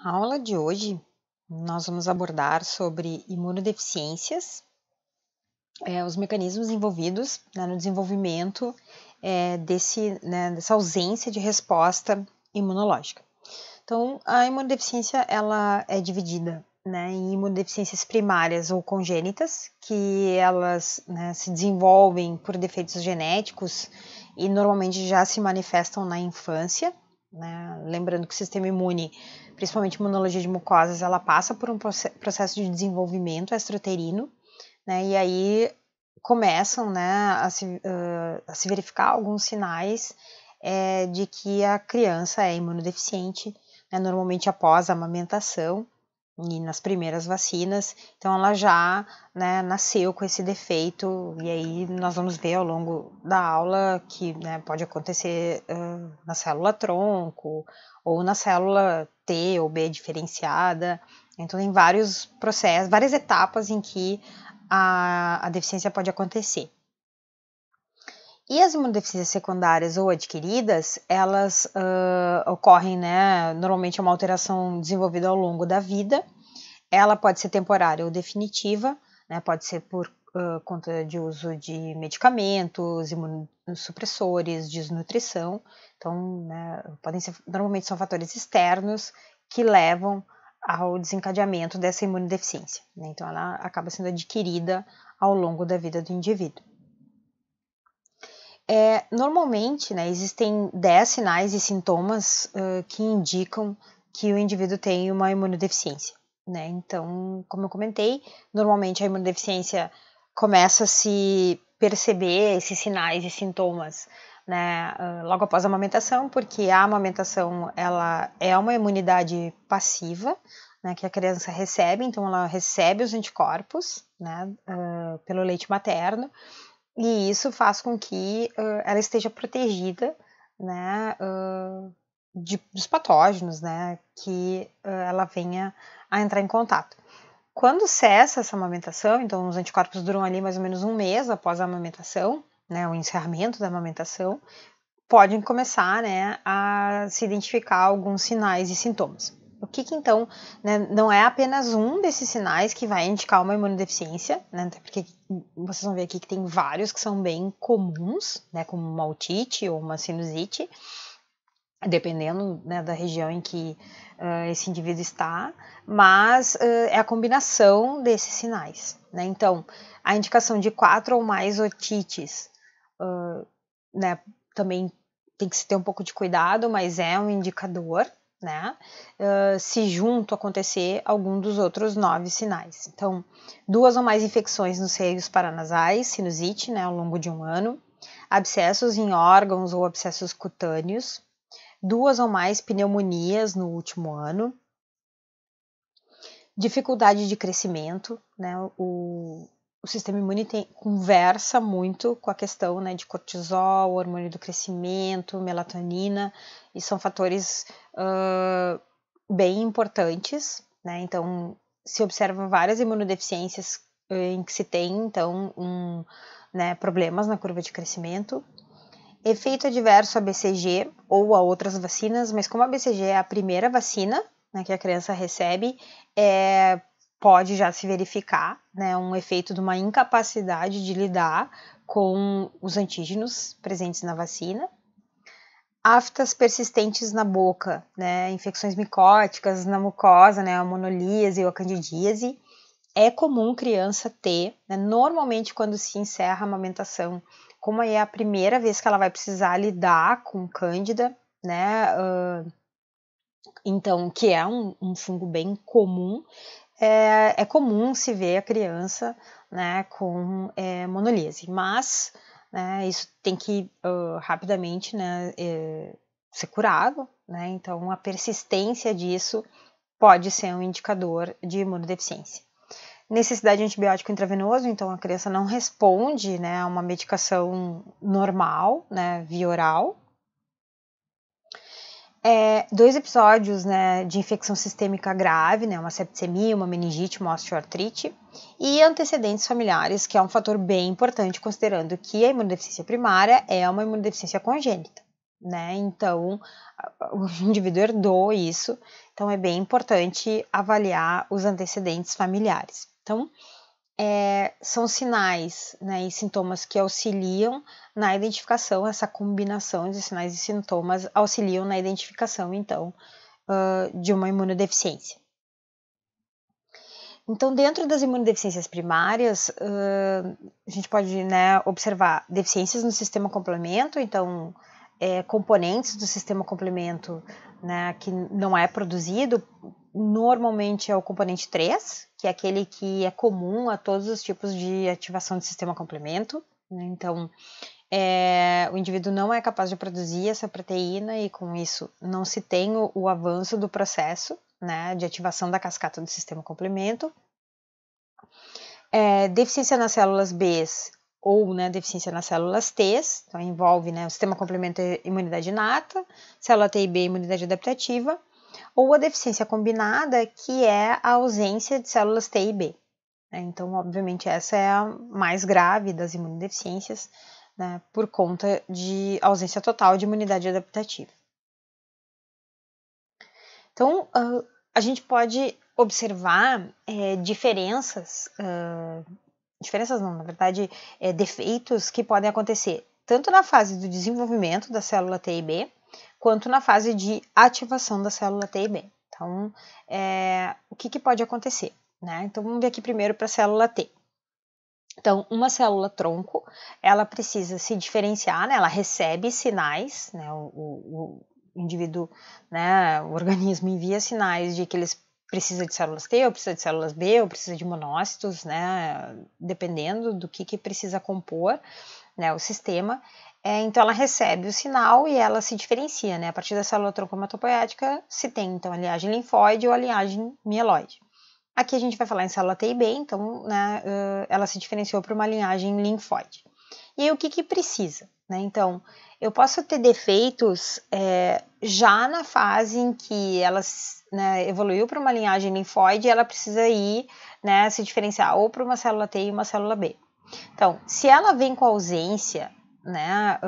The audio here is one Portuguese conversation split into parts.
Na aula de hoje, nós vamos abordar sobre imunodeficiências, os mecanismos envolvidos, no desenvolvimento dessa ausência de resposta imunológica. Então, a imunodeficiência ela é dividida em imunodeficiências primárias ou congênitas, que elas se desenvolvem por defeitos genéticos e normalmente já se manifestam na infância. Lembrando que o sistema imune, principalmente imunologia de mucosas, ela passa por um processo de desenvolvimento extrauterino, e aí começam a se verificar alguns sinais de que a criança é imunodeficiente, normalmente após a amamentação e nas primeiras vacinas. Então ela já nasceu com esse defeito, e aí nós vamos ver ao longo da aula que pode acontecer na célula tronco ou na célula T ou B diferenciada. Então tem vários processos, várias etapas em que a deficiência pode acontecer. E as imunodeficiências secundárias ou adquiridas, elas ocorrem, normalmente é uma alteração desenvolvida ao longo da vida. Ela pode ser temporária ou definitiva, pode ser por conta de uso de medicamentos, imunossupressores, desnutrição. Então, podem ser, normalmente são fatores externos que levam ao desencadeamento dessa imunodeficiência. Então, ela acaba sendo adquirida ao longo da vida do indivíduo. Normalmente, existem 10 sinais e sintomas que indicam que o indivíduo tem uma imunodeficiência. Então, como eu comentei, normalmente a imunodeficiência começa a se perceber esses sinais e sintomas logo após a amamentação, porque a amamentação ela é uma imunidade passiva que a criança recebe, então ela recebe os anticorpos pelo leite materno, e isso faz com que ela esteja protegida dos patógenos que ela venha a entrar em contato. Quando cessa essa amamentação, então os anticorpos duram ali mais ou menos um mês após a amamentação, o encerramento da amamentação, podem começar a se identificar alguns sinais e sintomas. O que então, não é apenas um desses sinais que vai indicar uma imunodeficiência, até porque vocês vão ver aqui que tem vários que são bem comuns, como uma otite ou uma sinusite, dependendo da região em que esse indivíduo está, mas é a combinação desses sinais. Então, a indicação de 4 ou mais otites, também tem que se ter um pouco de cuidado, mas é um indicador, se junto acontecer algum dos outros 9 sinais. Então, 2 ou mais infecções nos seios paranasais, sinusite, ao longo de um ano, abscessos em órgãos ou abscessos cutâneos, 2 ou mais pneumonias no último ano, dificuldade de crescimento, o sistema imune conversa muito com a questão de cortisol, hormônio do crescimento, melatonina, e são fatores bem importantes, Então, se observam várias imunodeficiências em que se tem, então, problemas na curva de crescimento. Efeito adverso a BCG ou a outras vacinas, mas como a BCG é a primeira vacina que a criança recebe, pode já se verificar um efeito de uma incapacidade de lidar com os antígenos presentes na vacina. Aftas persistentes na boca, infecções micóticas na mucosa, a monolíase ou a candidíase. É comum criança ter, normalmente quando se encerra a amamentação, como é a primeira vez que ela vai precisar lidar com cândida, então, que é um fungo bem comum, é comum se ver a criança com monolíase, mas isso tem que rapidamente ser curado, então a persistência disso pode ser um indicador de imunodeficiência. Necessidade de antibiótico intravenoso, então a criança não responde a uma medicação normal, via oral. 2 episódios de infecção sistêmica grave, uma septicemia, uma meningite, uma osteoartrite, e antecedentes familiares, que é um fator bem importante, considerando que a imunodeficiência primária é uma imunodeficiência congênita. Então, o indivíduo herdou isso, então é bem importante avaliar os antecedentes familiares. Então, são sinais, né, e sintomas que auxiliam na identificação, essa combinação de sinais e sintomas auxiliam na identificação, então, de uma imunodeficiência. Então, dentro das imunodeficiências primárias, a gente pode, né, observar deficiências no sistema complemento, então, componentes do sistema complemento, né, que não é produzido, normalmente é o componente 3, que é aquele que é comum a todos os tipos de ativação do sistema complemento, né, então, o indivíduo não é capaz de produzir essa proteína e com isso não se tem o avanço do processo, né, de ativação da cascata do sistema complemento. Deficiência nas células B ou, né, deficiência nas células T, então envolve, né, o sistema complemento e imunidade inata, célula T e B imunidade adaptativa, ou a deficiência combinada, que é a ausência de células T e B. Então, obviamente, essa é a mais grave das imunodeficiências, né, por conta de ausência total de imunidade adaptativa. Então, a gente pode observar diferenças não, na verdade, defeitos que podem acontecer tanto na fase do desenvolvimento da célula T e B, quanto na fase de ativação da célula T e B. Então, o que pode acontecer? Né? Então, vamos ver aqui primeiro para a célula T. Então, uma célula tronco, ela precisa se diferenciar, né? Ela recebe sinais, né? O indivíduo, né? O organismo envia sinais de que eles precisa de células T, ou precisa de células B, ou precisa de monócitos, né? Dependendo do que precisa compor, né? O sistema. Então, ela recebe o sinal e ela se diferencia, né? A partir da célula tronco hematopoética, se tem, então, a linhagem linfóide ou a linhagem mieloide. Aqui a gente vai falar em célula T e B, então, né, ela se diferenciou para uma linhagem linfóide. E aí, o que precisa? Né? Então, eu posso ter defeitos já na fase em que ela, né, evoluiu para uma linhagem linfóide e ela precisa ir, né, se diferenciar ou para uma célula T e uma célula B. Então, se ela vem com ausência, né,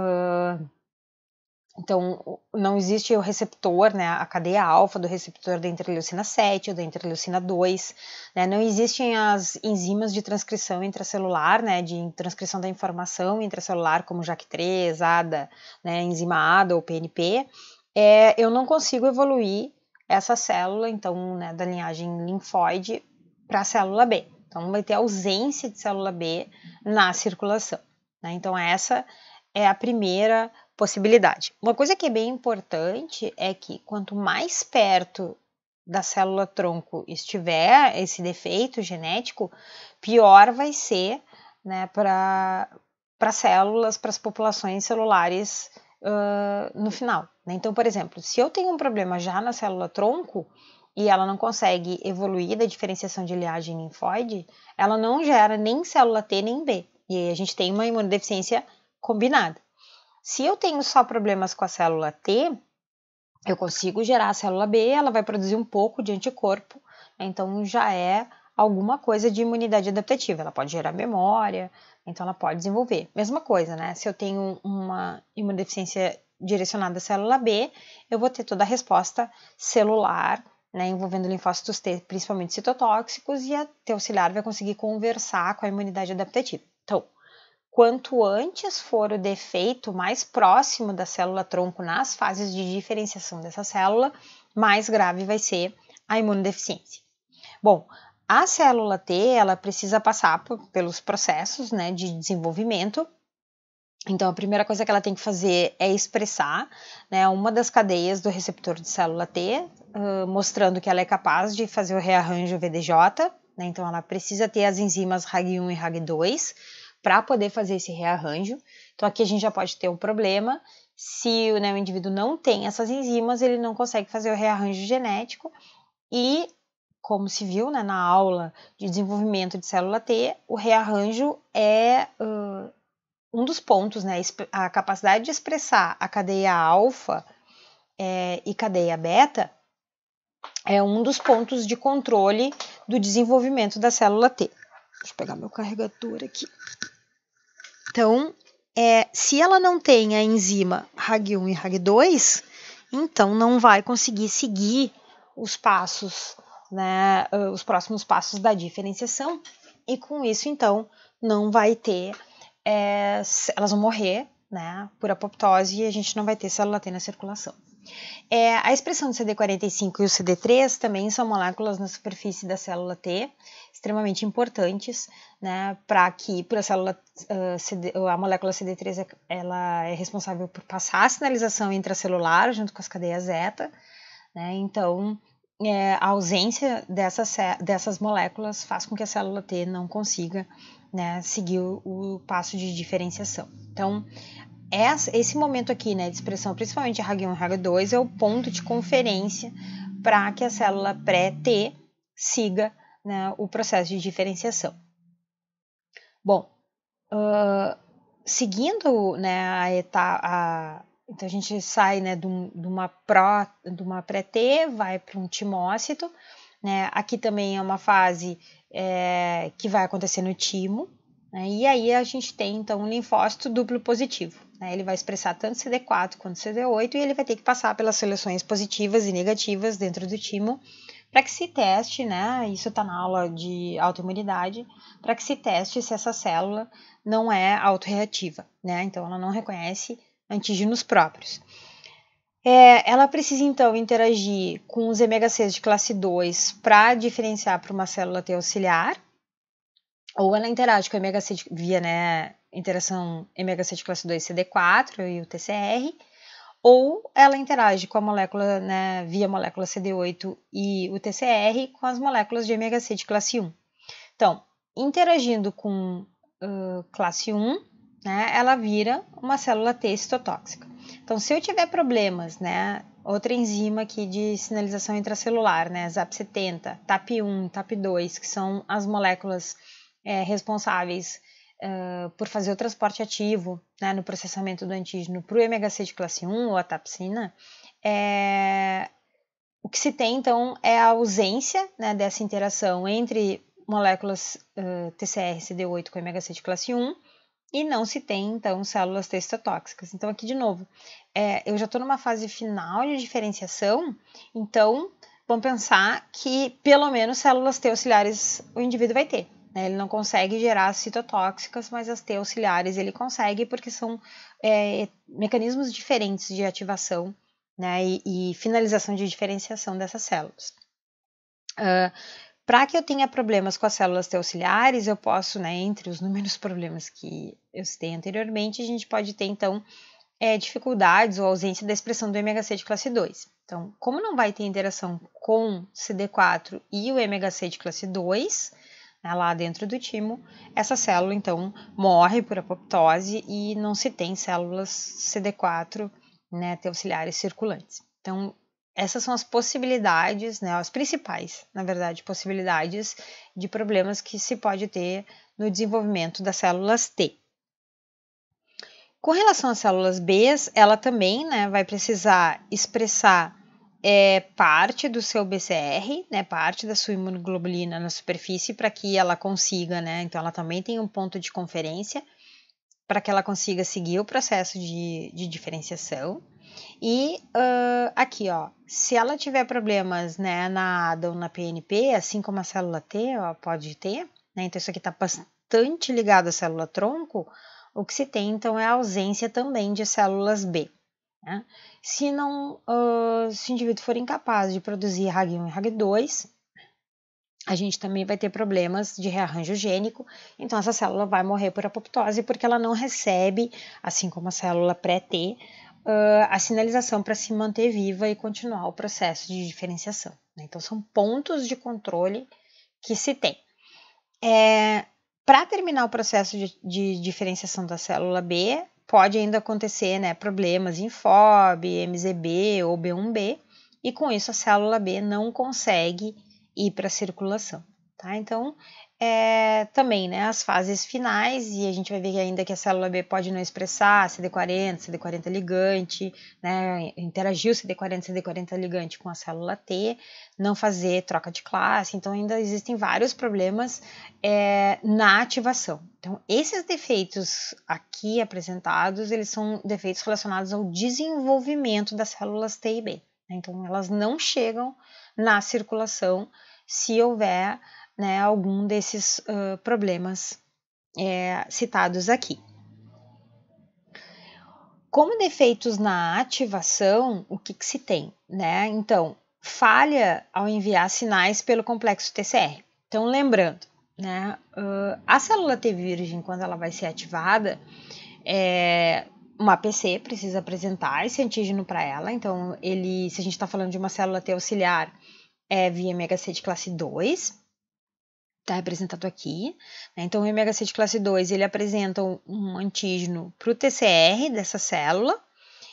então, não existe o receptor, né, a cadeia alfa do receptor da interleucina 7 ou da interleucina 2, né, não existem as enzimas de transcrição intracelular, né, de transcrição da informação intracelular, como JAK3, ADA, né, enzima ADA ou PNP, eu não consigo evoluir essa célula, então, né, da linhagem linfóide para a célula B. Então, vai ter ausência de célula B na circulação. Né, então, essa é a primeira possibilidade. Uma coisa que é bem importante é que quanto mais perto da célula tronco estiver esse defeito genético, pior vai ser, né, para células, para as populações celulares no final. Né? Então, por exemplo, se eu tenho um problema já na célula tronco e ela não consegue evoluir da diferenciação de linhagem linfóide, ela não gera nem célula T nem B. E aí a gente tem uma imunodeficiência combinada. Se eu tenho só problemas com a célula T, eu consigo gerar a célula B, ela vai produzir um pouco de anticorpo, então já é alguma coisa de imunidade adaptativa. Ela pode gerar memória, então ela pode desenvolver. Mesma coisa, né? Se eu tenho uma imunodeficiência direcionada à célula B, eu vou ter toda a resposta celular, né, envolvendo linfócitos T, principalmente citotóxicos, e a T auxiliar vai conseguir conversar com a imunidade adaptativa. Então, quanto antes for o defeito mais próximo da célula tronco nas fases de diferenciação dessa célula, mais grave vai ser a imunodeficiência. Bom, a célula T, ela precisa passar pelos processos, né, de desenvolvimento. Então, a primeira coisa que ela tem que fazer é expressar, né, uma das cadeias do receptor de célula T, mostrando que ela é capaz de fazer o rearranjo VDJ, né, então ela precisa ter as enzimas RAG1 e RAG2, para poder fazer esse rearranjo. Então, aqui a gente já pode ter um problema. Se, né, o indivíduo não tem essas enzimas, ele não consegue fazer o rearranjo genético. E, como se viu, né, na aula de desenvolvimento de célula T, o rearranjo é um dos pontos, né, a capacidade de expressar a cadeia alfa e cadeia beta é um dos pontos de controle do desenvolvimento da célula T. Deixa eu pegar meu carregador aqui. Então, se ela não tem a enzima RAG1 e RAG2, então não vai conseguir seguir os passos, né, os próximos passos da diferenciação, e com isso, então, não vai ter, elas vão morrer, né, por apoptose, e a gente não vai ter célula T na circulação. A expressão do CD45 e o CD3 também são moléculas na superfície da célula T, extremamente importantes, né, para que a molécula CD3 ela é responsável por passar a sinalização intracelular junto com as cadeias zeta, né, então a ausência dessas moléculas faz com que a célula T não consiga, né, seguir o passo de diferenciação. Então, esse momento aqui, né, de expressão, principalmente RAG1 e RAG2, é o ponto de conferência para que a célula pré-T siga, né, o processo de diferenciação. Bom, seguindo, né, a etapa, então a gente sai, né, de uma pré-T, vai para um timócito, né, aqui também é uma fase que vai acontecer no timo, né, e aí a gente tem então um linfócito duplo positivo, né, ele vai expressar tanto CD4 quanto CD8 e ele vai ter que passar pelas seleções positivas e negativas dentro do timo para que se teste, né, isso está na aula de autoimunidade, para que se teste se essa célula não é autorreativa, né, então ela não reconhece antígenos próprios. Ela precisa, então, interagir com os MHCs de classe 2 para diferenciar para uma célula T auxiliar, ou ela interage com o MHC via, né, interação MHC de classe 2 CD4 e o TCR, ou ela interage com a molécula, né, via molécula CD8 e o TCR com as moléculas de MHC de classe 1. Então, interagindo com classe 1, né, ela vira uma célula T citotóxica. Então, se eu tiver problemas, né, outra enzima aqui de sinalização intracelular, né, ZAP70, TAP1, TAP2, que são as moléculas responsáveis por fazer o transporte ativo, né, no processamento do antígeno para o MHC de classe 1 ou a tapsina, o que se tem, então, é a ausência, né, dessa interação entre moléculas TCR CD8 com MHC de classe 1 e não se tem, então, células T citotóxicas. Então, aqui de novo, eu já estou numa fase final de diferenciação, então vamos pensar que pelo menos células T auxiliares o indivíduo vai ter. Né? Ele não consegue gerar citotóxicas, mas as T auxiliares ele consegue porque são mecanismos diferentes de ativação, né, e finalização de diferenciação dessas células. Para que eu tenha problemas com as células T auxiliares, eu posso, né, entre os inúmeros problemas que eu citei anteriormente, a gente pode ter, então, dificuldades ou ausência da expressão do MHC de classe 2. Então, como não vai ter interação com CD4 e o MHC de classe 2, né, lá dentro do timo, essa célula, então, morre por apoptose e não se tem células CD4, né, T auxiliares circulantes. Então, essas são as possibilidades, né, as principais, na verdade, possibilidades de problemas que se pode ter no desenvolvimento das células T. Com relação às células B, ela também, né, vai precisar expressar parte do seu BCR, né, parte da sua imunoglobulina na superfície para que ela consiga, né, então ela também tem um ponto de conferência para que ela consiga seguir o processo de diferenciação. E aqui, ó, se ela tiver problemas, né, na ADA ou na PNP, assim como a célula T ó, pode ter, né, então isso aqui está bastante ligado à célula tronco, o que se tem, então, é a ausência também de células B. Né? Se o indivíduo for incapaz de produzir RAG1 e RAG2, a gente também vai ter problemas de rearranjo gênico, então essa célula vai morrer por apoptose porque ela não recebe, assim como a célula pré-T, a sinalização para se manter viva e continuar o processo de diferenciação. Né? Então são pontos de controle que se tem. Para terminar o processo de diferenciação da célula B, pode ainda acontecer, né, problemas em FOB, MZB ou B1B, e com isso a célula B não consegue ir para a circulação. Tá? Então, também, né, as fases finais, e a gente vai ver ainda que a célula B pode não expressar CD40 ligante, né, interagir o CD40 ligante com a célula T, não fazer troca de classe, então ainda existem vários problemas na ativação. Então, esses defeitos aqui apresentados, eles são defeitos relacionados ao desenvolvimento das células T e B. Né? Então, elas não chegam na circulação se houver, né, algum desses problemas citados aqui. Como defeitos na ativação, o que se tem? Né? Então, falha ao enviar sinais pelo complexo TCR. Então, lembrando, né, a célula T virgem, quando ela vai ser ativada, uma APC precisa apresentar esse antígeno para ela. Então, se a gente está falando de uma célula T auxiliar, é via MHC de classe 2, está representado aqui. Né? Então, o MHC de classe 2, ele apresenta um antígeno para o TCR dessa célula,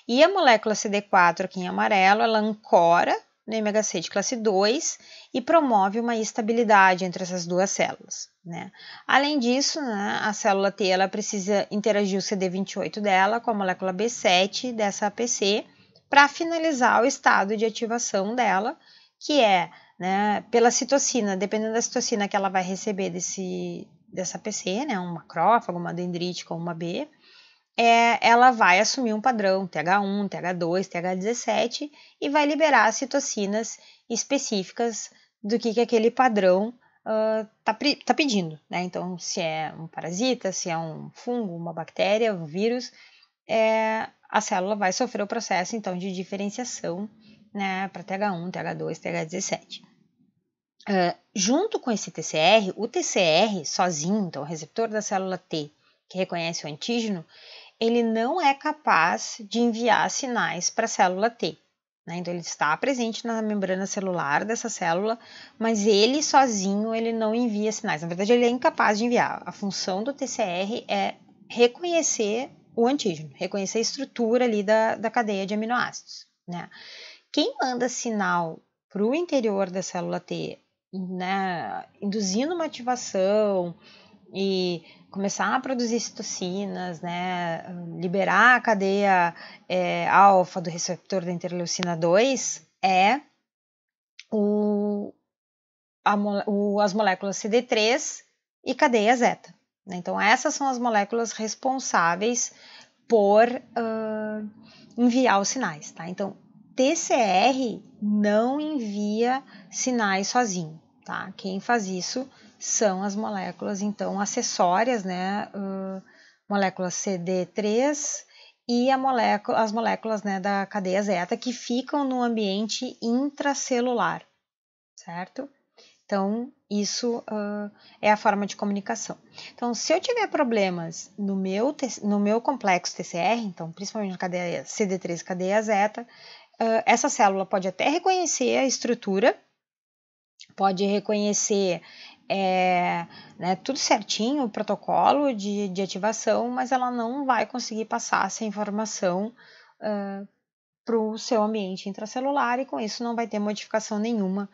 e a molécula CD4, aqui em amarelo, ela ancora no MHC de classe 2 e promove uma estabilidade entre essas duas células. Né? Além disso, né, a célula T ela precisa interagir o CD28 dela com a molécula B7 dessa APC para finalizar o estado de ativação dela, que é, né, pela citocina, dependendo da citocina que ela vai receber dessa APC, né, uma macrófago, uma dendrítica ou uma B, ela vai assumir um padrão TH1, TH2, TH17 e vai liberar citocinas específicas do que aquele padrão tá pedindo. Né? Então, se é um parasita, se é um fungo, uma bactéria, um vírus, a célula vai sofrer o processo então de diferenciação, né, para TH1, TH2, TH17. Junto com esse TCR, o TCR sozinho, então o receptor da célula T, que reconhece o antígeno, ele não é capaz de enviar sinais para a célula T. Né? Então, ele está presente na membrana celular dessa célula, mas ele sozinho ele não envia sinais. Na verdade, ele é incapaz de enviar. A função do TCR é reconhecer o antígeno, reconhecer a estrutura ali da cadeia de aminoácidos. Né? Quem manda sinal para o interior da célula T, né, induzindo uma ativação e começar a produzir citocinas, né, liberar a cadeia alfa do receptor da interleucina 2, as moléculas CD3 e cadeia zeta. Né? Então, essas são as moléculas responsáveis por enviar os sinais. Tá? Então, TCR não envia sinais sozinho. Tá? Quem faz isso são as moléculas, então, acessórias, né, moléculas CD3 e as moléculas, né, da cadeia zeta que ficam no ambiente intracelular, certo? Então, isso é a forma de comunicação. Então, se eu tiver problemas no meu complexo TCR, então, principalmente na cadeia CD3 e cadeia zeta, essa célula pode até reconhecer a estrutura, pode reconhecer né, tudo certinho, o protocolo de ativação, mas ela não vai conseguir passar essa informação para o seu ambiente intracelular e com isso não vai ter modificação nenhuma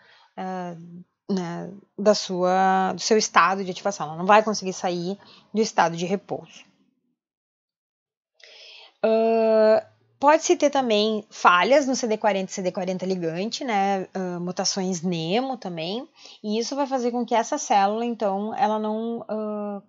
né, do seu estado de ativação. Ela não vai conseguir sair do estado de repouso. Pode-se ter também falhas no CD40 e CD40 ligante, né, mutações NEMO também, e isso vai fazer com que essa célula, então, ela não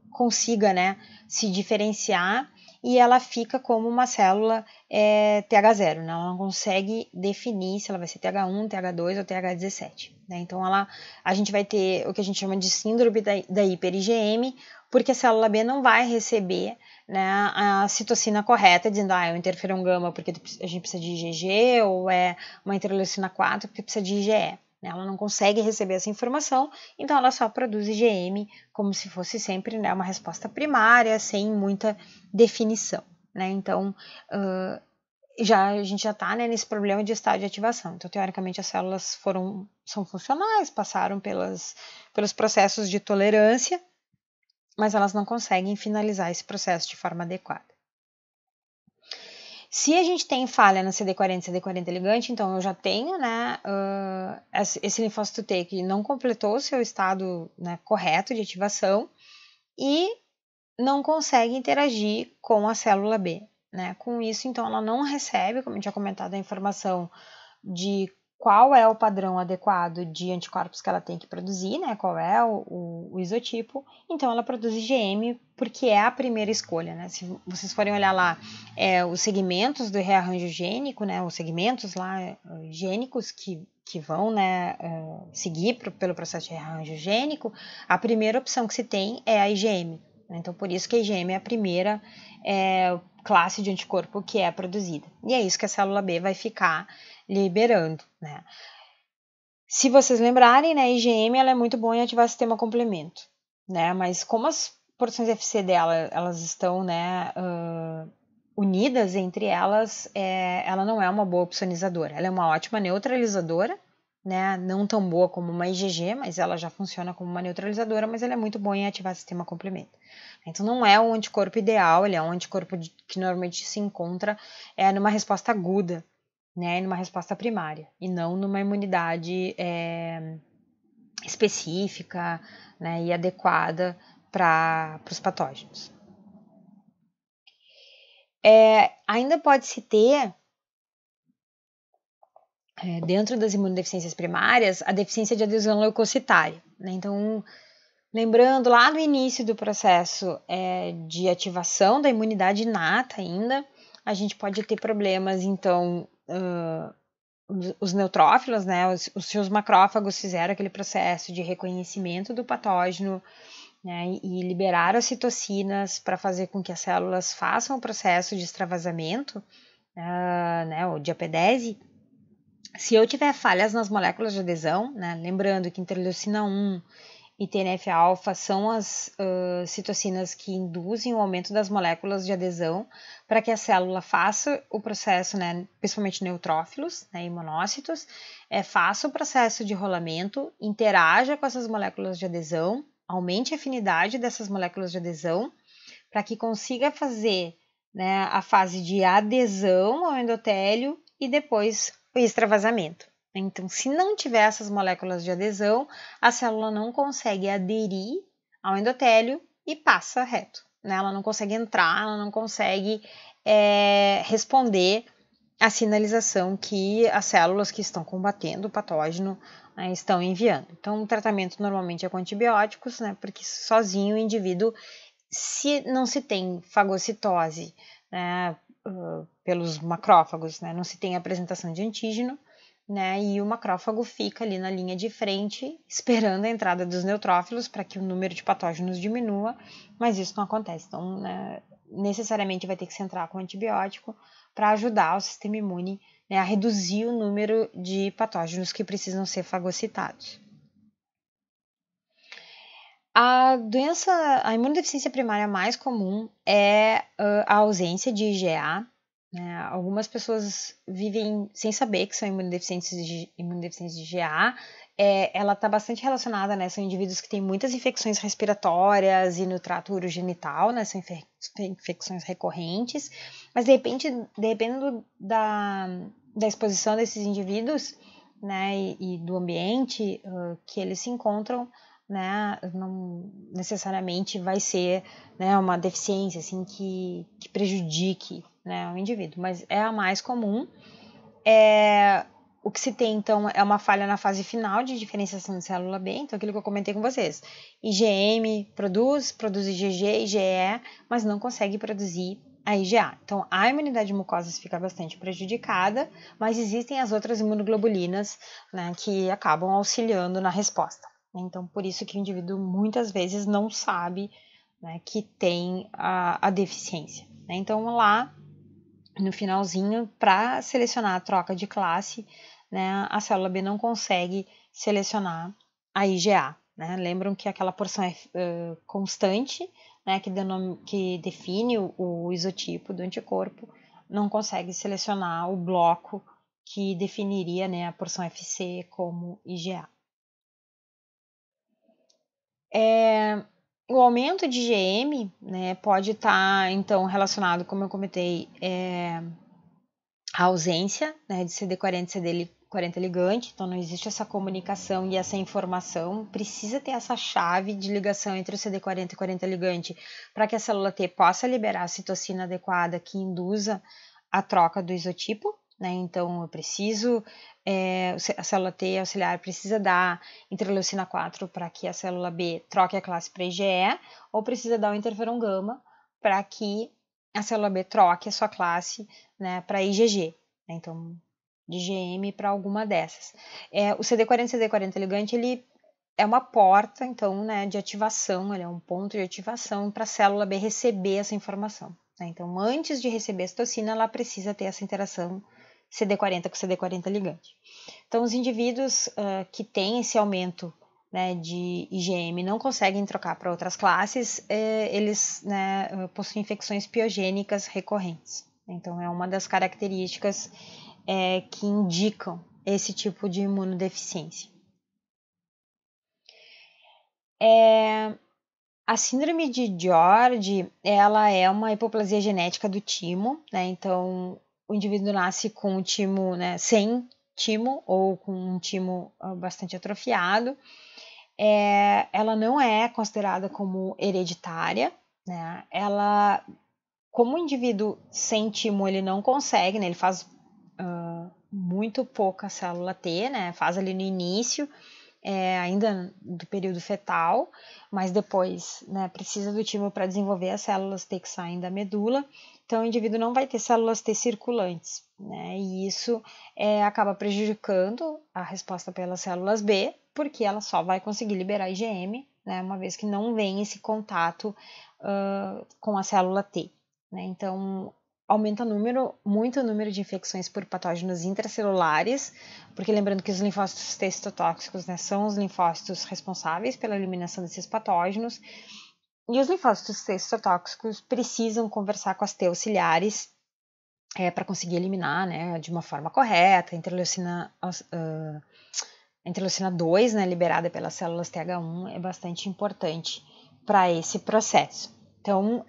consiga, né, se diferenciar e ela fica como uma célula TH0, né, ela não consegue definir se ela vai ser TH1, TH2 ou TH17. Né, então, a gente vai ter o que a gente chama de síndrome da hiper-IgM, porque a célula B não vai receber, né, a citocina correta, dizendo é um interferon gama porque a gente precisa de IgG, ou é uma interleucina 4 porque precisa de IgE. Né? Ela não consegue receber essa informação, então ela só produz IgM como se fosse sempre, né, uma resposta primária, sem muita definição. Né? Então, a gente já está, né, nesse problema de estado de ativação. Então, teoricamente, as células são funcionais, passaram pelos processos de tolerância, mas elas não conseguem finalizar esse processo de forma adequada. Se a gente tem falha na CD40 ligante, então eu já tenho, né, esse linfócito T que não completou o seu estado, né, correto de ativação e não consegue interagir com a célula B, né? Com isso, então, ela não recebe, como eu tinha comentado, a informação de qual é o padrão adequado de anticorpos que ela tem que produzir, né? Qual é o isotipo. Então, ela produz IgM porque é a primeira escolha, né? Se vocês forem olhar lá os segmentos do rearranjo gênico, né? Os segmentos lá gênicos que vão, né, seguir pelo processo de rearranjo gênico, a primeira opção que se tem é a IgM. Então, por isso que a IgM é a primeira classe de anticorpo que é produzida. E é isso que a célula B vai ficar liberando, né? Se vocês lembrarem, né, a IgM ela é muito boa em ativar o sistema complemento, né? Mas como as porções FC dela, elas estão, né, unidas entre elas, ela não é uma boa opsonizadora. Ela é uma ótima neutralizadora, né? Não tão boa como uma IgG, mas ela já funciona como uma neutralizadora, mas ela é muito boa em ativar o sistema complemento. Então não é um anticorpo ideal, ele é um anticorpo que normalmente se encontra numa resposta aguda, né, numa resposta primária, e não numa imunidade específica, né, e adequada para os patógenos. Ainda pode-se ter, dentro das imunodeficiências primárias, a deficiência de adesão leucocitária, né? Então, lembrando lá no início do processo de ativação da imunidade inata ainda, a gente pode ter problemas, então, os neutrófilos, né, os seus macrófagos fizeram aquele processo de reconhecimento do patógeno, né, e liberaram as citocinas para fazer com que as células façam o processo de extravasamento, né, ou de apedese. Se eu tiver falhas nas moléculas de adesão, né, lembrando que interleucina 1 e TNF-alfa são as citocinas que induzem o aumento das moléculas de adesão para que a célula faça o processo, né, principalmente neutrófilos, né, e monócitos, faça o processo de rolamento, interaja com essas moléculas de adesão, aumente a afinidade dessas moléculas de adesão, para que consiga fazer, né, a fase de adesão ao endotélio e depois o extravasamento. Então, se não tiver essas moléculas de adesão, a célula não consegue aderir ao endotélio e passa reto, né? Ela não consegue entrar, ela não consegue responder à sinalização que as células que estão combatendo o patógeno, né, estão enviando. Então, o tratamento normalmente é com antibióticos, né? Porque sozinho o indivíduo, se não se tem fagocitose, né, pelos macrófagos, né, não se tem apresentação de antígeno, né, e o macrófago fica ali na linha de frente, esperando a entrada dos neutrófilos para que o número de patógenos diminua, mas isso não acontece. Então, né, necessariamente vai ter que se entrar com antibiótico para ajudar o sistema imune, né, a reduzir o número de patógenos que precisam ser fagocitados. A imunodeficiência primária mais comum é a ausência de IgA. Né? Algumas pessoas vivem sem saber que são imunodeficientes de IgA. Ela está bastante relacionada, né? São indivíduos que têm muitas infecções respiratórias e no trato urogenital, né? São infecções recorrentes, mas de repente, dependendo da exposição desses indivíduos, né? E do ambiente que eles se encontram, né, não necessariamente vai ser, né, uma deficiência assim que prejudique, né, o indivíduo, mas é a mais comum. O que se tem, então, é uma falha na fase final de diferenciação de célula B, então aquilo que eu comentei com vocês. IgM produz IgG, IgE, mas não consegue produzir a IgA. Então, a imunidade mucosa fica bastante prejudicada, mas existem as outras imunoglobulinas, né, que acabam auxiliando na resposta. Então, por isso que o indivíduo muitas vezes não sabe, né, que tem a deficiência. Né? Então, lá no finalzinho, para selecionar a troca de classe, né, a célula B não consegue selecionar a IgA. Né? Lembram que aquela porção constante, né, que define o isotipo do anticorpo, não consegue selecionar o bloco que definiria, né, a porção FC como IgA. O aumento de IgM, né, pode estar, então, relacionado, como eu comentei, a ausência, né, de CD40 e CD40 ligante, então não existe essa comunicação e essa informação, precisa ter essa chave de ligação entre o CD40 e 40 ligante para que a célula T possa liberar a citocina adequada que induza a troca do isotipo, né? Então eu preciso, a célula T auxiliar precisa dar interleucina 4 para que a célula B troque a classe para IgE, ou precisa dar o interferon gama para que a célula B troque a sua classe, né, para IgG, né? Então de IgM para alguma dessas. O CD40 e CD40 ligante, ele é uma porta, então, né, de ativação, ele é um ponto de ativação para a célula B receber essa informação, né? Então, antes de receber a citocina, ela precisa ter essa interação CD40 com CD40 ligante. Então, os indivíduos que têm esse aumento, né, de IgM não conseguem trocar para outras classes, eles, né, possuem infecções piogênicas recorrentes. Então, é uma das características que indicam esse tipo de imunodeficiência. A síndrome de George, ela é uma hipoplasia genética do timo, né? Então, o indivíduo nasce com o timo, né, sem timo ou com um timo bastante atrofiado. Ela não é considerada como hereditária, né? Ela, como o indivíduo sem timo, ele não consegue, né? Ele faz muito pouca célula T, né? Faz ali no início, ainda do período fetal, mas depois, né, precisa do timo para desenvolver as células T que saem da medula, então o indivíduo não vai ter células T circulantes, né, e isso acaba prejudicando a resposta pelas células B, porque ela só vai conseguir liberar IgM, né, uma vez que não vem esse contato com a célula T, né, então aumenta muito o número de infecções por patógenos intracelulares, porque lembrando que os linfócitos T citotóxicos, né, são os linfócitos responsáveis pela eliminação desses patógenos, e os linfócitos T citotóxicos precisam conversar com as T auxiliares para conseguir eliminar, né, de uma forma correta. A interleucina 2, né, liberada pelas células TH1, é bastante importante para esse processo. Então,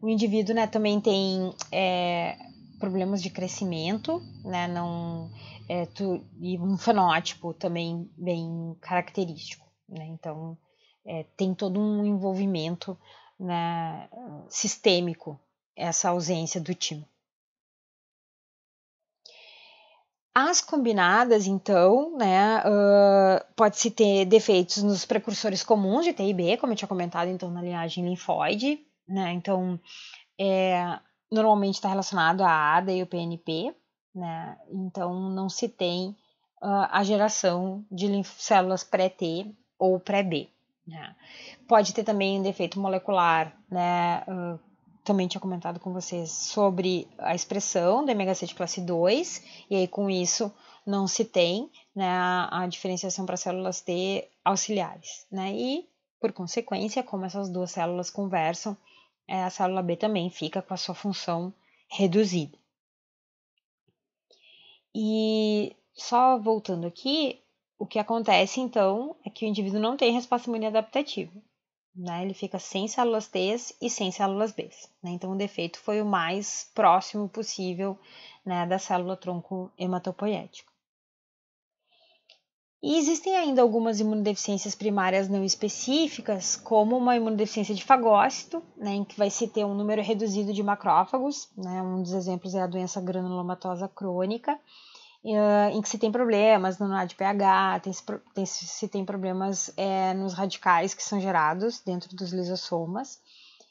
o indivíduo, né, também tem problemas de crescimento, né, e um fenótipo também bem característico, né, então tem todo um envolvimento, né, sistêmico, essa ausência do timo. As combinadas, então, né, pode-se ter defeitos nos precursores comuns de T e B, como eu tinha comentado, então, na linhagem linfóide, né, então, normalmente está relacionado à ADA e o PNP, né, então não se tem a geração de células pré-T ou pré-B, né. Pode ter também um defeito molecular, né, também tinha comentado com vocês sobre a expressão da MHC de classe 2, e aí com isso não se tem, né, a diferenciação para células T auxiliares, né, e por consequência, como essas duas células conversam, a célula B também fica com a sua função reduzida. E só voltando aqui, o que acontece então é que o indivíduo não tem resposta imune adaptativa, né? Ele fica sem células T e sem células B, né? Então o defeito foi o mais próximo possível, né, da célula tronco hematopoética. E existem ainda algumas imunodeficiências primárias não específicas, como uma imunodeficiência de fagócito, né, em que vai se ter um número reduzido de macrófagos, né, um dos exemplos é a doença granulomatosa crônica, em que se tem problemas no NADPH, se tem problemas nos radicais que são gerados dentro dos lisossomas,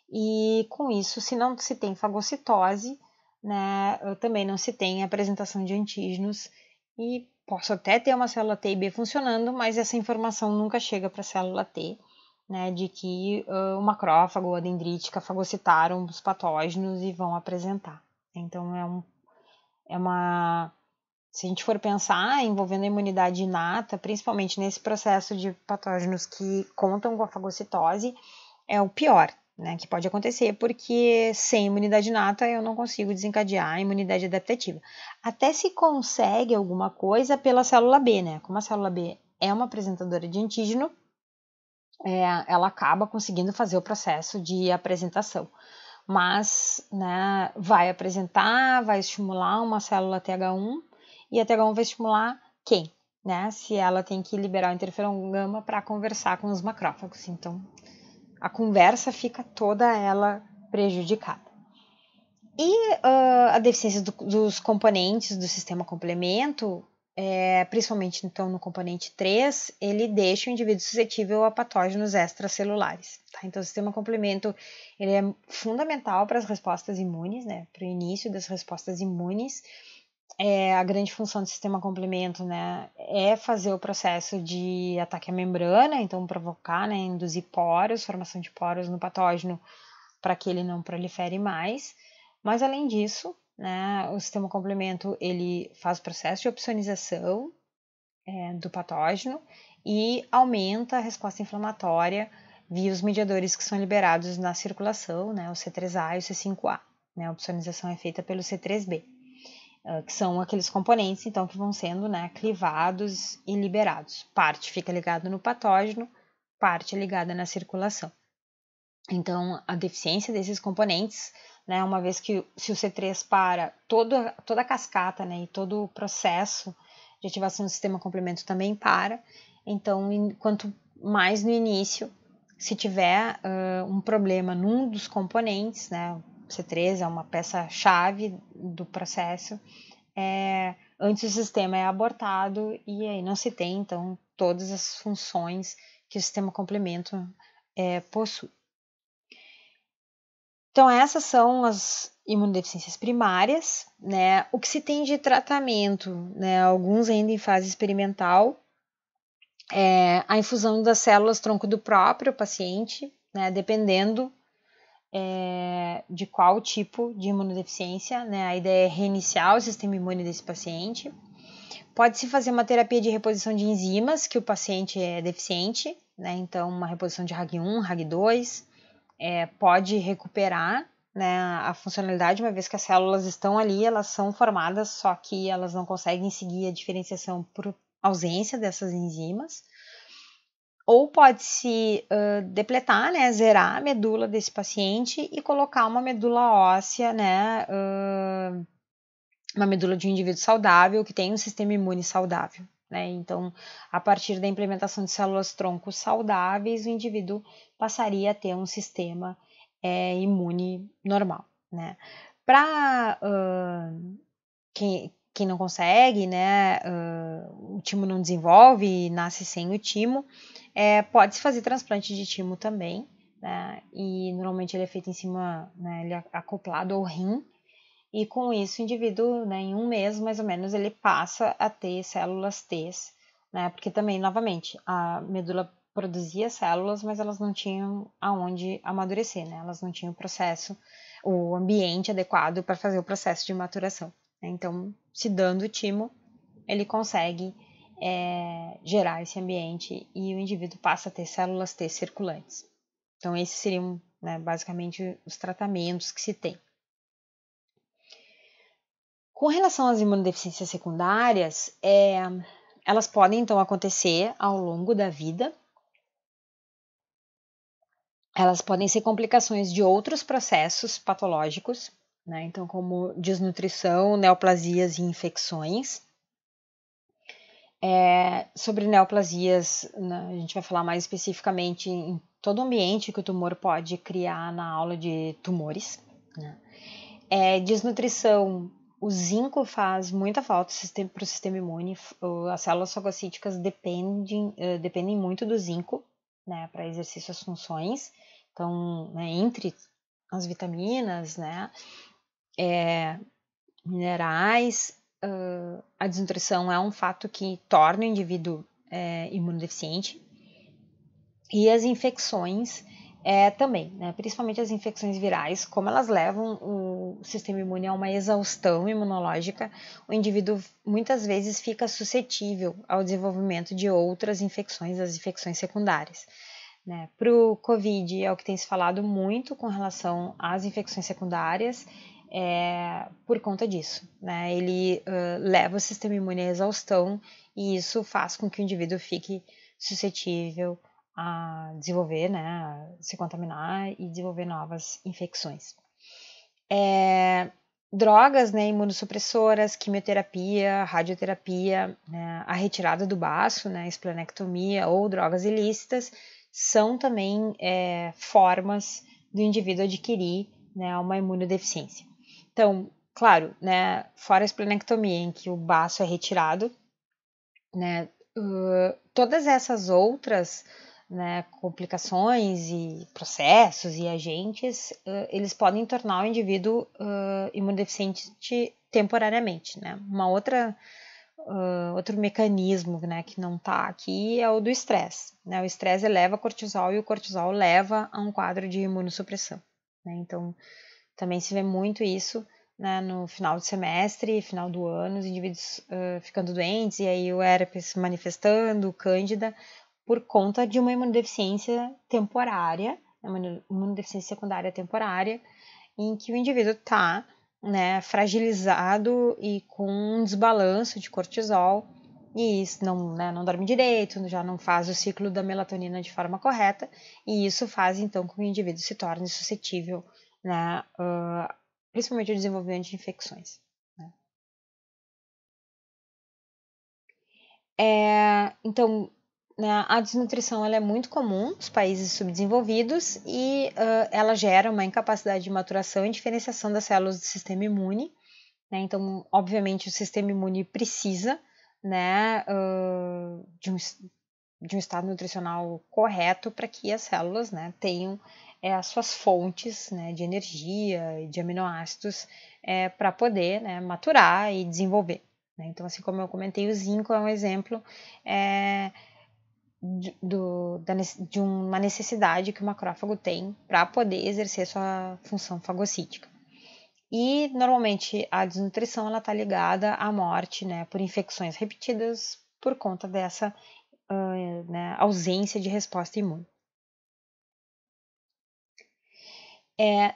e com isso, se não se tem fagocitose, né, também não se tem apresentação de antígenos, e posso até ter uma célula T e B funcionando, mas essa informação nunca chega para a célula T, né, de que o macrófago ou a dendrítica fagocitaram os patógenos e vão apresentar. Então, se a gente for pensar envolvendo a imunidade inata, principalmente nesse processo de patógenos que contam com a fagocitose, é o pior, né, que pode acontecer, porque sem imunidade inata eu não consigo desencadear a imunidade adaptativa. Até se consegue alguma coisa pela célula B, né? Como a célula B é uma apresentadora de antígeno, ela acaba conseguindo fazer o processo de apresentação. mas, né, vai apresentar, vai estimular uma célula TH1 e a TH1 vai estimular quem? Né, se ela tem que liberar o interferon gama para conversar com os macrófagos. Então, a conversa fica toda ela prejudicada. E a deficiência dos componentes do sistema complemento, principalmente então no componente 3, ele deixa o indivíduo suscetível a patógenos extracelulares. Tá? Então o sistema complemento ele é fundamental para as respostas imunes, né? Para o início das respostas imunes. A grande função do sistema complemento, né, é fazer o processo de ataque à membrana, então provocar, né, induzir poros, formação de poros no patógeno para que ele não prolifere mais. Mas além disso, né, o sistema complemento ele faz o processo de opsonização do patógeno e aumenta a resposta inflamatória via os mediadores que são liberados na circulação, né, o C3A e o C5A. Né, a opsonização é feita pelo C3B. Que são aqueles componentes, então, que vão sendo, né, clivados e liberados. Parte fica ligada no patógeno, parte ligada na circulação. Então, a deficiência desses componentes, né, uma vez que se o C3 para, toda a cascata, né, e todo o processo de ativação do sistema complemento também para. Então, quanto mais no início, se tiver um problema num dos componentes, né, C3 é uma peça-chave do processo, antes o sistema é abortado e aí não se tem, então, todas as funções que o sistema complemento possui. Então, essas são as imunodeficiências primárias, né? O que se tem de tratamento, né? Alguns ainda em fase experimental, a infusão das células tronco do próprio paciente, né? Dependendo de qual tipo de imunodeficiência, né? A ideia é reiniciar o sistema imune desse paciente. Pode-se fazer uma terapia de reposição de enzimas que o paciente é deficiente, né? Então, uma reposição de RAG1, RAG2, pode recuperar, né, a funcionalidade, uma vez que as células estão ali, elas são formadas, só que elas não conseguem seguir a diferenciação por ausência dessas enzimas. Ou pode-se depletar, né, zerar a medula desse paciente e colocar uma medula óssea, né, uma medula de um indivíduo saudável que tem um sistema imune saudável. Né? Então, a partir da implementação de células-tronco saudáveis, o indivíduo passaria a ter um sistema imune normal. Né? Para quem não consegue, né, o timo não desenvolve, nasce sem o timo, pode-se fazer transplante de timo também, né? E normalmente ele é feito em cima, né, ele é acoplado ao rim, e com isso o indivíduo, né, em um mês mais ou menos, ele passa a ter células T, né, porque também, novamente, a medula produzia células, mas elas não tinham aonde amadurecer, né, elas não tinham o processo, o ambiente adequado para fazer o processo de maturação. Né? Então, se dando o timo, ele consegue gerar esse ambiente e o indivíduo passa a ter células T circulantes. Então, esses seriam, né, basicamente os tratamentos que se tem. Com relação às imunodeficiências secundárias, elas podem então acontecer ao longo da vida. Elas podem ser complicações de outros processos patológicos, né? Então, como desnutrição, neoplasias e infecções. Sobre neoplasias, né, a gente vai falar mais especificamente em todo o ambiente que o tumor pode criar na aula de tumores. Né? Desnutrição. O zinco faz muita falta para o sistema imune. As células fagocíticas dependem muito do zinco, né, para exercer suas funções. Então, né, entre as vitaminas, né, minerais, a desnutrição é um fato que torna o indivíduo imunodeficiente. E as infecções também, né? Principalmente as infecções virais, como elas levam o sistema imune a uma exaustão imunológica, o indivíduo muitas vezes fica suscetível ao desenvolvimento de outras infecções, as infecções secundárias. Né? Para o COVID é o que tem se falado muito com relação às infecções secundárias, por conta disso. Né? Ele leva o sistema imune à exaustão e isso faz com que o indivíduo fique suscetível a desenvolver, né, a se contaminar e desenvolver novas infecções. Drogas, né, imunossupressoras, quimioterapia, radioterapia, né, a retirada do baço, né, esplenectomia ou drogas ilícitas, são também formas do indivíduo adquirir, né, uma imunodeficiência. Então, claro, né, fora a esplenectomia, em que o baço é retirado, né, todas essas outras, né, complicações e processos e agentes, eles podem tornar o indivíduo imunodeficiente temporariamente, né? Outro mecanismo, né, que não está aqui é o do estresse, né? O estresse eleva cortisol e o cortisol leva a um quadro de imunossupressão, né? Então, também se vê muito isso, né, no final do semestre, final do ano, os indivíduos ficando doentes e aí o herpes manifestando, cândida, por conta de uma imunodeficiência temporária, uma imunodeficiência secundária temporária, em que o indivíduo está, né, fragilizado e com um desbalanço de cortisol, e isso não, né, não dorme direito, já não faz o ciclo da melatonina de forma correta, e isso faz então com que o indivíduo se torne suscetível, né, principalmente ao desenvolvimento de infecções. Né. Então, né, a desnutrição ela é muito comum nos países subdesenvolvidos e ela gera uma incapacidade de maturação e diferenciação das células do sistema imune. Né? Então, obviamente, o sistema imune precisa, né, de um estado nutricional correto para que as células, né, tenham as suas fontes, né, de energia e de aminoácidos para poder, né, maturar e desenvolver. Né? Então, assim como eu comentei, o zinco é um exemplo de uma necessidade que o macrófago tem para poder exercer sua função fagocítica. E normalmente a desnutrição ela está ligada à morte, né, por infecções repetidas por conta dessa né, ausência de resposta imune.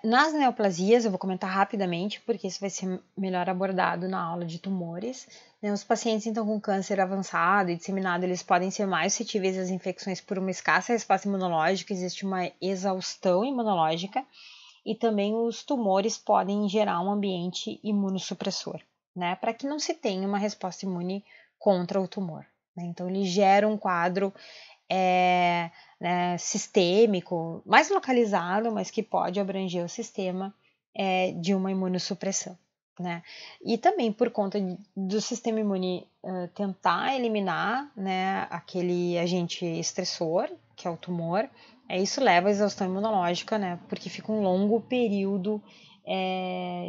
Nas neoplasias, eu vou comentar rapidamente, porque isso vai ser melhor abordado na aula de tumores. Né, os pacientes, então, com câncer avançado e disseminado, eles podem ser mais suscetíveis às infecções por uma escassa resposta imunológica, existe uma exaustão imunológica, e também os tumores podem gerar um ambiente imunossupressor, né, para que não se tenha uma resposta imune contra o tumor. Né? Então, ele gera um quadro né, sistêmico, mais localizado, mas que pode abranger o sistema de uma imunossupressão. Né? E também por conta do sistema imune tentar eliminar, né, aquele agente estressor, que é o tumor, isso leva à exaustão imunológica, né, porque fica um longo período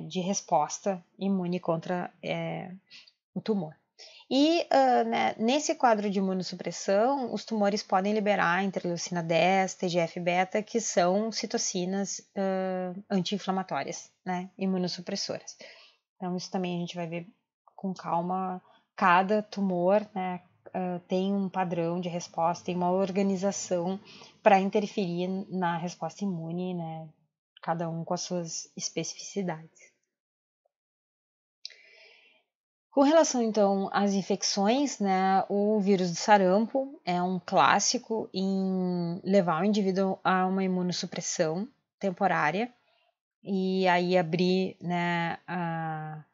de resposta imune contra o tumor. E né, nesse quadro de imunossupressão, os tumores podem liberar interleucina 10, TGF-beta, que são citocinas anti-inflamatórias, né, imunossupressoras. Então, isso também a gente vai ver com calma. Cada tumor, né, tem um padrão de resposta, tem uma organização para interferir na resposta imune, né, cada um com as suas especificidades. Com relação, então, às infecções, né, o vírus do sarampo é um clássico em levar o indivíduo a uma imunossupressão temporária e aí abrir, né, a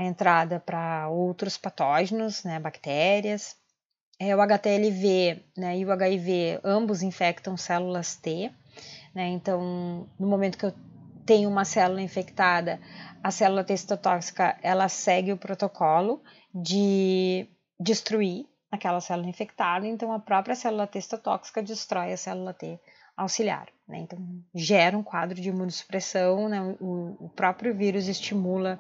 entrada para outros patógenos, né, bactérias. O HTLV, né, e o HIV, ambos infectam células T, né, então, no momento que eu tenho uma célula infectada, a célula T citotóxica, ela segue o protocolo de destruir aquela célula infectada, então a própria célula T citotóxica destrói a célula T auxiliar, né? Então gera um quadro de imunossupressão, né? O próprio vírus estimula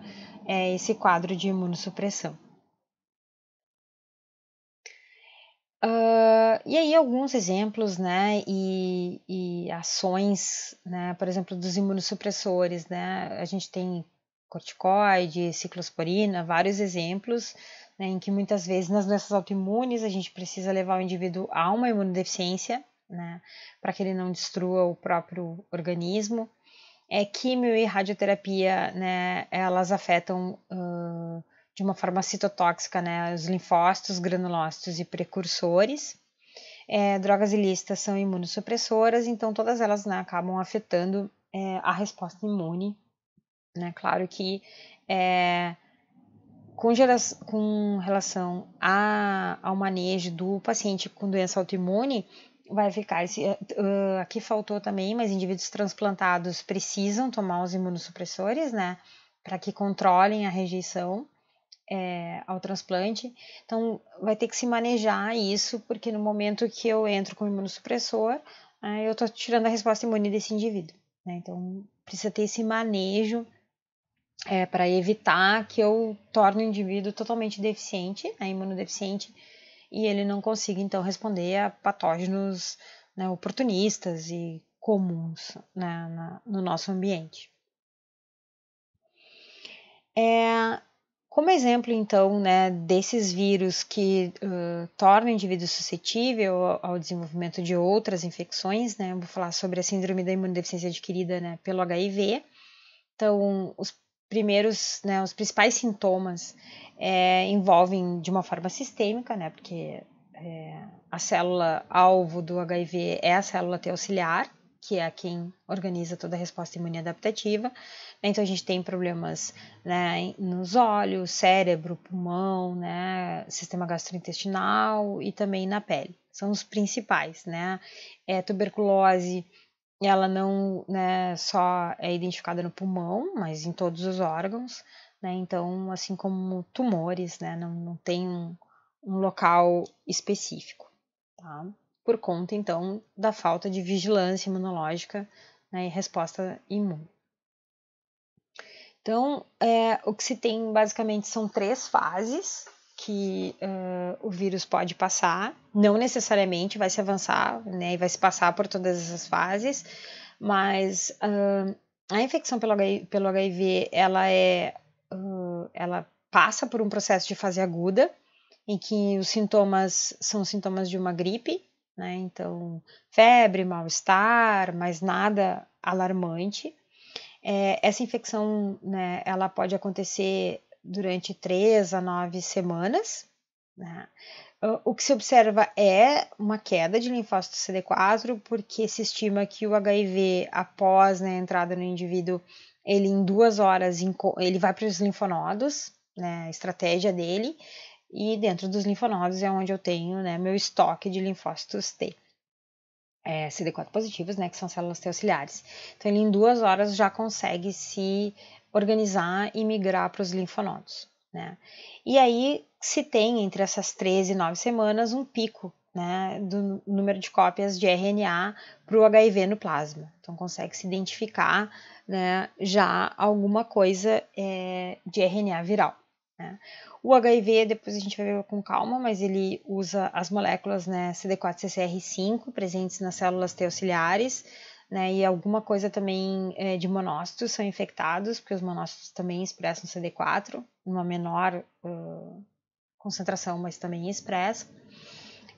esse quadro de imunossupressão. E aí alguns exemplos, né, e ações, né, por exemplo, dos imunossupressores, né, a gente tem corticoide, ciclosporina, vários exemplos, né, em que muitas vezes nas doenças autoimunes a gente precisa levar o indivíduo a uma imunodeficiência, né, para que ele não destrua o próprio organismo. Químio e radioterapia, né, elas afetam de uma forma citotóxica, né, os linfócitos, granulócitos e precursores. Drogas ilícitas são imunossupressoras, então todas elas, né, acabam afetando a resposta imune né? Claro que com relação ao manejo do paciente com doença autoimune, vai ficar aqui faltou também, mas indivíduos transplantados precisam tomar os imunossupressores, né? Para que controlem a rejeição ao transplante. Então, vai ter que se manejar isso, porque no momento que eu entro com o imunossupressor, eu estou tirando a resposta imune desse indivíduo, né? Então, precisa ter esse manejo para evitar que eu torne o indivíduo totalmente deficiente, imunodeficiente, e ele não consiga, então, responder a patógenos, né, oportunistas e comuns, né, no nosso ambiente. Como exemplo, então, né, desses vírus que tornam o indivíduo suscetível ao desenvolvimento de outras infecções, né, eu vou falar sobre a síndrome da imunodeficiência adquirida, né, pelo HIV. Então, os principais sintomas envolvem de uma forma sistêmica, né, porque a célula alvo do HIV é a célula T auxiliar, que é quem organiza toda a resposta imune adaptativa. Então, a gente tem problemas, né, nos olhos, cérebro, pulmão, né, sistema gastrointestinal e também na pele. São os principais, né? Tuberculose, ela não, né, só é identificada no pulmão, mas em todos os órgãos, né? Então, assim como tumores, né, não tem um local específico, tá? Por conta, então, da falta de vigilância imunológica, né, e resposta imune. Então, o que se tem basicamente são 3 fases que o vírus pode passar, não necessariamente vai se avançar, né, e vai se passar por todas essas fases, mas a infecção pelo HIV, ela passa por um processo de fase aguda, em que os sintomas são sintomas de uma gripe, né, então febre, mal-estar, mas nada alarmante. Essa infecção, né, ela pode acontecer durante 3 a 9 semanas, né? O que se observa é uma queda de linfócitos CD4, porque se estima que o HIV, após, né, a entrada no indivíduo, ele em 2 horas ele vai para os linfonodos, né, a estratégia dele, e dentro dos linfonodos é onde eu tenho, né, meu estoque de linfócitos T. CD4 positivos, né, que são células T auxiliares. Então, ele em 2 horas já consegue se organizar e migrar para os linfonodos, né? E aí se tem entre essas 13 e 9 semanas um pico, né, do número de cópias de RNA para o HIV no plasma. Então, consegue se identificar, né, já alguma coisa de RNA viral, né? O HIV, depois a gente vai ver com calma, mas ele usa as moléculas, né, CD4-CCR5 presentes nas células T auxiliares, né, e alguma coisa também de monócitos são infectados, porque os monócitos também expressam CD4, uma menor concentração, mas também expressa.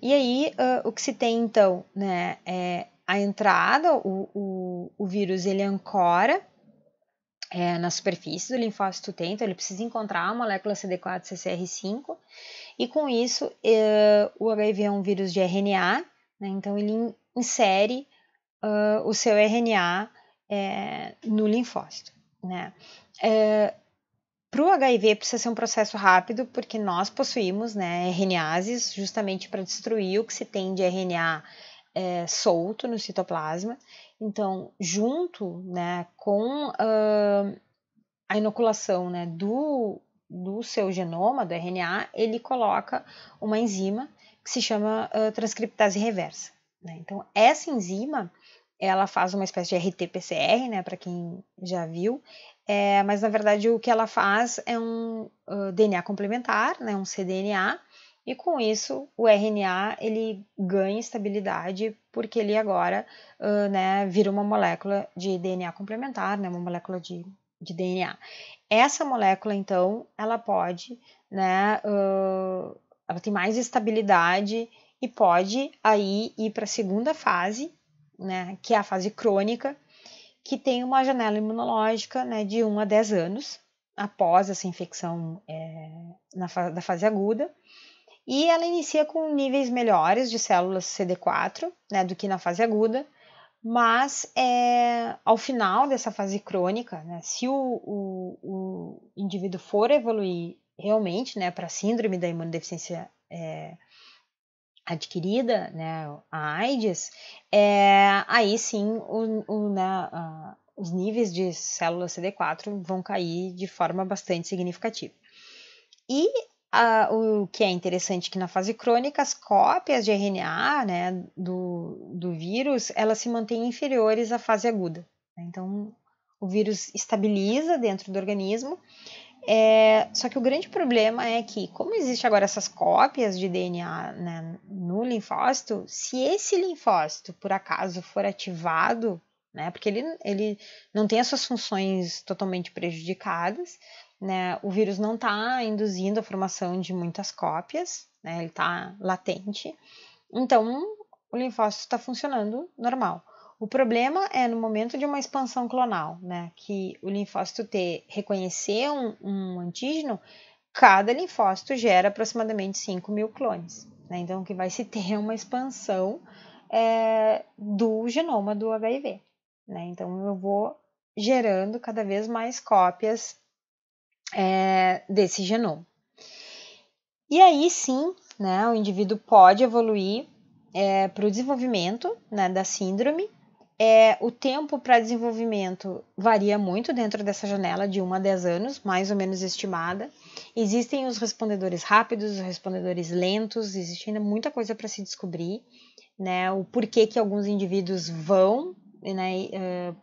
E aí, o que se tem então, né, é a entrada, o vírus ele ancora na superfície do linfócito T, então ele precisa encontrar a molécula CD4-CCR5, e com isso o HIV é um vírus de RNA, né, então ele insere o seu RNA no linfócito, né. Para o HIV precisa ser um processo rápido, porque nós possuímos, né, RNases justamente para destruir o que se tem de RNA solto no citoplasma. Então, junto, né, com a inoculação, né, do seu genoma, do RNA, ele coloca uma enzima que se chama transcriptase reversa, né? Então, essa enzima, ela faz uma espécie de RT-PCR, né, para quem já viu, mas na verdade o que ela faz é um DNA complementar, né, um cDNA, e com isso o RNA ele ganha estabilidade porque ele agora né, vira uma molécula de DNA complementar, né, uma molécula de DNA. Essa molécula, então, ela pode, né, ela tem mais estabilidade e pode aí ir para a segunda fase, né, que é a fase crônica, que tem uma janela imunológica, né, de 1 a 10 anos após essa infecção da fase aguda, e ela inicia com níveis melhores de células CD4, né, do que na fase aguda, Mas ao final dessa fase crônica, né, se o indivíduo for evoluir realmente, né, para a síndrome da imunodeficiência adquirida, né, a AIDS, aí sim os níveis de célula CD4 vão cair de forma bastante significativa. E o que é interessante é que na fase crônica, as cópias de RNA, né, do vírus, elas se mantêm inferiores à fase aguda. Então, o vírus estabiliza dentro do organismo, só que o grande problema é que, como existe agora essas cópias de DNA, né, no linfócito, se esse linfócito, por acaso, for ativado, né, porque ele não tem as suas funções totalmente prejudicadas, né, o vírus não está induzindo a formação de muitas cópias, né, ele está latente, então o linfócito está funcionando normal. O problema é no momento de uma expansão clonal, né, que o linfócito T reconhecer um antígeno, cada linfócito gera aproximadamente 5.000 clones. Né, então, o que vai se ter é uma expansão do genoma do HIV. Né, então, eu vou gerando cada vez mais cópias desse genoma. E aí sim, né, o indivíduo pode evoluir para o desenvolvimento, né, da síndrome. O tempo para desenvolvimento varia muito dentro dessa janela de 1 a 10 anos, mais ou menos estimada. Existem os respondedores rápidos, os respondedores lentos, existe ainda muita coisa para se descobrir, né, o porquê que alguns indivíduos vão, né,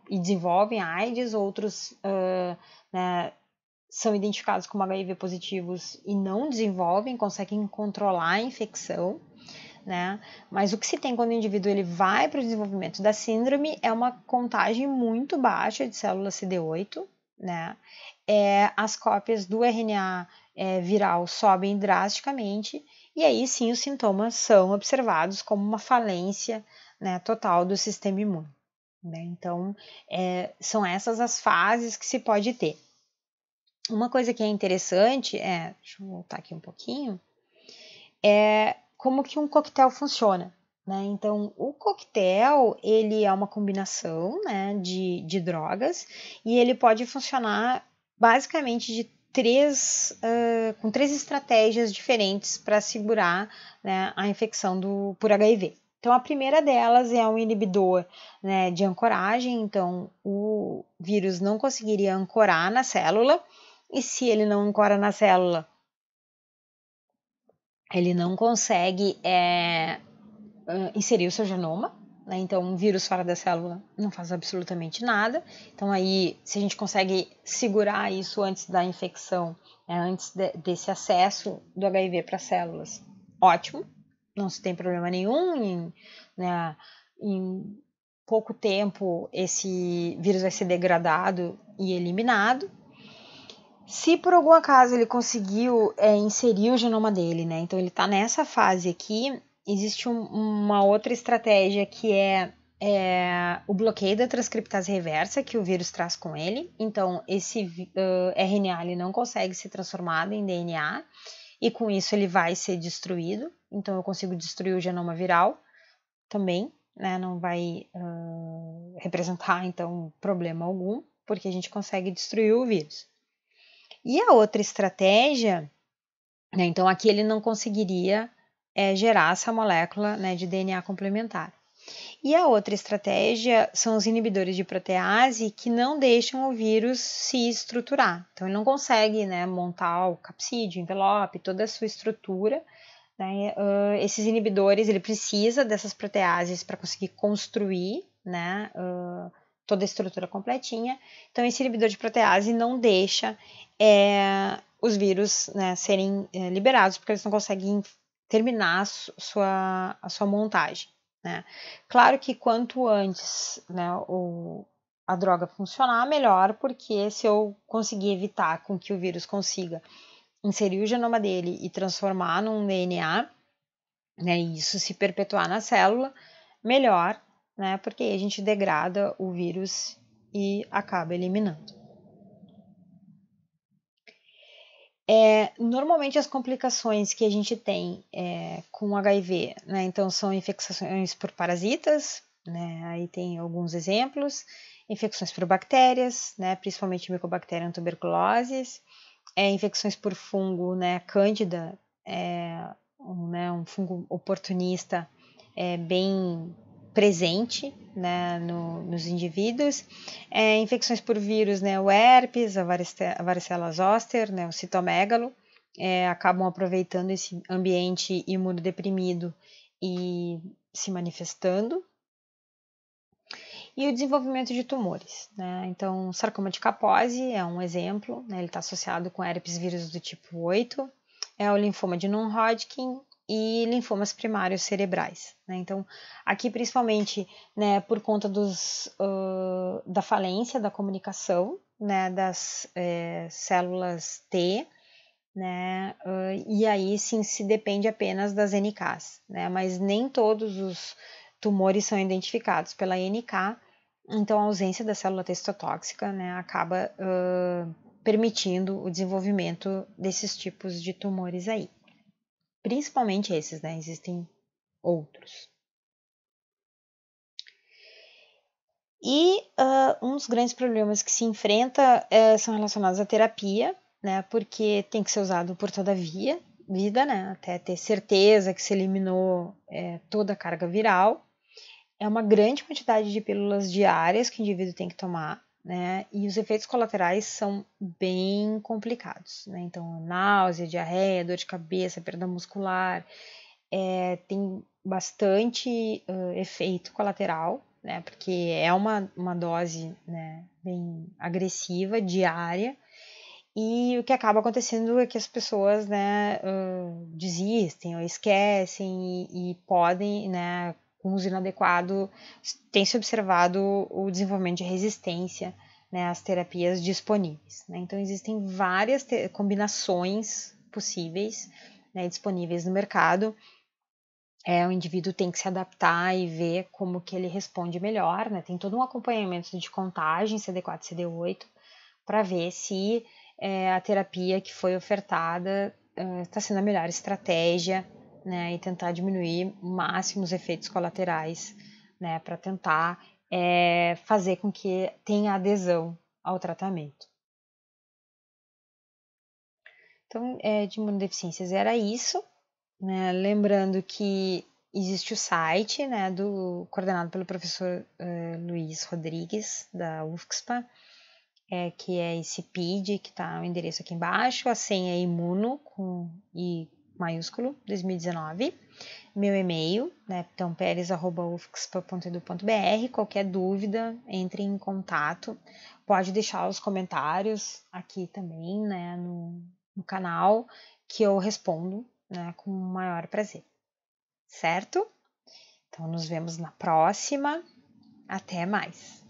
e desenvolvem a AIDS, outros né, são identificados como HIV positivos e não desenvolvem, conseguem controlar a infecção, né? Mas o que se tem quando o indivíduo ele vai para o desenvolvimento da síndrome é uma contagem muito baixa de células CD8, né? As cópias do RNA viral sobem drasticamente e aí sim os sintomas são observados como uma falência, né, total do sistema imune. Né? Então, são essas as fases que se pode ter. Uma coisa que é interessante deixa eu voltar aqui um pouquinho, como que um coquetel funciona, né? Então, o coquetel, ele é uma combinação, né, de drogas e ele pode funcionar basicamente com três estratégias diferentes para segurar, né, a infecção por HIV. Então, a primeira delas é um inibidor, né, de ancoragem, então o vírus não conseguiria ancorar na célula, e se ele não ancora na célula, ele não consegue inserir o seu genoma, né? Então um vírus fora da célula não faz absolutamente nada. Então aí, se a gente consegue segurar isso antes da infecção, antes desse acesso do HIV para as células, ótimo, não se tem problema nenhum, em pouco tempo esse vírus vai ser degradado e eliminado. Se por algum acaso ele conseguiu inserir o genoma dele, né? Então ele está nessa fase aqui, existe uma outra estratégia que é o bloqueio da transcriptase reversa que o vírus traz com ele. Então esse RNA ele não consegue ser transformado em DNA e com isso ele vai ser destruído. Então eu consigo destruir o genoma viral também, né? Não vai representar então problema algum, porque a gente consegue destruir o vírus. E a outra estratégia, né, então aqui ele não conseguiria gerar essa molécula, né, de DNA complementar. E a outra estratégia são os inibidores de protease que não deixam o vírus se estruturar. Então ele não consegue, né, montar o capsídeo, envelope, toda a sua estrutura. Né, esses inibidores, ele precisa dessas proteases para conseguir construir, né, toda a estrutura completinha. Então, esse inibidor de protease não deixa os vírus, né, serem liberados, porque eles não conseguem terminar a sua montagem. Né? Claro que quanto antes, né, a droga funcionar, melhor, porque se eu conseguir evitar com que o vírus consiga inserir o genoma dele e transformar num DNA, né, e isso se perpetuar na célula, melhor, né, porque a gente degrada o vírus e acaba eliminando. Normalmente as complicações que a gente tem com HIV, né, então são infecções por parasitas, né? Aí tem alguns exemplos: infecções por bactérias, né? Principalmente Mycobacterium tuberculosis, infecções por fungo, né? Cândida, um fungo oportunista bem presente, né, nos indivíduos, infecções por vírus, né, o herpes, a varicela zoster, né, o citomegalo, acabam aproveitando esse ambiente imunodeprimido e se manifestando. E o desenvolvimento de tumores, né? Então, sarcoma de Kaposi é um exemplo, né? Ele está associado com herpes vírus do tipo 8, o linfoma de Non-Hodgkin e linfomas primários cerebrais, né? Então, aqui principalmente, né, por conta da falência da comunicação, né, das células T, né, e aí sim se depende apenas das NKs, né, mas nem todos os tumores são identificados pela NK, então a ausência da célula T citotóxica, né, acaba permitindo o desenvolvimento desses tipos de tumores aí. Principalmente esses, né, existem outros. E um dos grandes problemas que se enfrenta são relacionados à terapia, né, porque tem que ser usado por toda a vida, né, até ter certeza que se eliminou toda a carga viral. É uma grande quantidade de pílulas diárias que o indivíduo tem que tomar, né, e os efeitos colaterais são bem complicados, né, então náusea, diarreia, dor de cabeça, perda muscular, tem bastante efeito colateral, né, porque é uma dose, né, bem agressiva, diária, e o que acaba acontecendo é que as pessoas, né, desistem ou esquecem e podem, né, com uso inadequado, tem se observado o desenvolvimento de resistência, né, às terapias disponíveis, né? Então existem várias combinações possíveis, né, disponíveis no mercado. O indivíduo tem que se adaptar e ver como que ele responde melhor, né? Tem todo um acompanhamento de contagem CD4 e CD8 para ver se a terapia que foi ofertada está sendo a melhor estratégia, né? E tentar diminuir o máximo os efeitos colaterais, né? Para tentar fazer com que tenha adesão ao tratamento. Então, de imunodeficiências era isso. Né, lembrando que existe o site, né, coordenado pelo professor Luiz Rodrigues, da UFSPA, que é esse PID, que está o endereço aqui embaixo, a senha é imuno, com I maiúsculo, 2019, meu e-mail, né, então peres@ufspa.edu.br, qualquer dúvida, entre em contato, pode deixar os comentários aqui também, né, no canal, que eu respondo, né, com o maior prazer, certo? Então, nos vemos na próxima. Até mais!